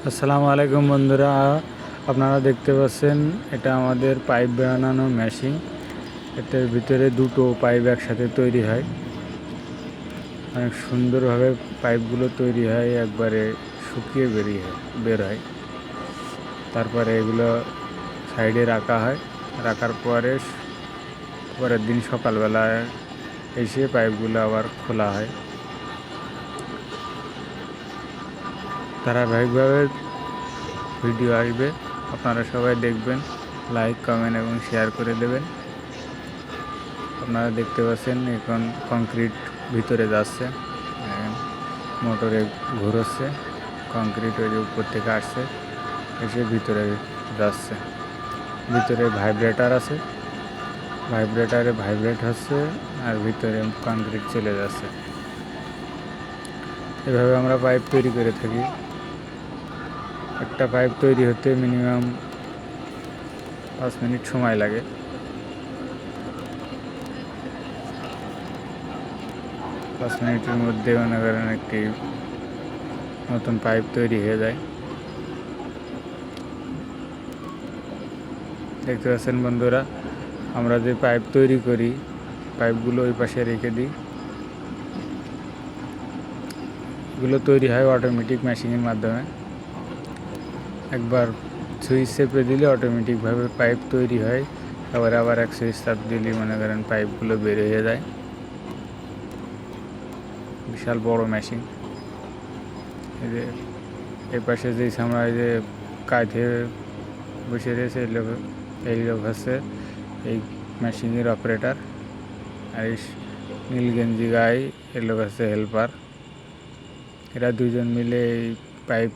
আসসালামু আলাইকুম বন্ধুরা, আপনারা দেখতে পাচ্ছেন এটা আমাদের পাইপ বানানো মেশিন। এটার ভিতরে দুটো পাইপ একসাথে তৈরি হয়। অনেক সুন্দরভাবে পাইপগুলো তৈরি হয়, একবারে শুকিয়ে বের হয়। তারপরে এগুলো সাইডে রাখা হয়। রাখার পরের দিন সকালবেলায় এসে পাইপগুলো আবার খোলা হয়। ধারাবাহিকভাবে ভিডিও আসবে, আপনারা সবাই দেখবেন, লাইক, কমেন্ট এবং শেয়ার করে দেবেন। আপনারা দেখতে পাচ্ছেন এখন কংক্রিট ভিতরে যাচ্ছে, মোটরে ঘুরোচ্ছে, কংক্রিট ওই যে উপর থেকে আসছে, এসে ভিতরে যাচ্ছে। ভিতরে ভাইব্রেটার আছে, ভাইব্রেটারে ভাইব্রেট হচ্ছে আর ভিতরে কংক্রিট চলে যাচ্ছে। এভাবে আমরা পাইপ তৈরি করে থাকি। একটা পাইপ তৈরি হতে মিনিমাম 5 মিনিট সময় লাগে। 5 মিনিটের মধ্যে মনে করেন একটি নতুন পাইপ তৈরি হয়ে যায়। দেখতে পাচ্ছেন বন্ধুরা, আমরা যে পাইপ তৈরি করি, পাইপগুলো ওই পাশে রেখে দিই। এগুলো তৈরি হয় অটোমেটিক মেশিনের মাধ্যমে। একবার সুইচ চেপে দিলে অটোমেটিকভাবে পাইপ তৈরি হয়। আবার এক সুইচ চাপ দিলে মনে করেন পাইপগুলো বের হয়ে যায়। বিশাল বড় মেশিন। এই যে এই পাশে যে আমরা এই যে কাঁধে বসে রয়েছে, এই লোক হচ্ছে এই মেশিনের অপারেটর। আর এই নীল গেঞ্জি গায়ে এই লোক হচ্ছে হেল্পার। এরা দুজন মিলে এই পাইপ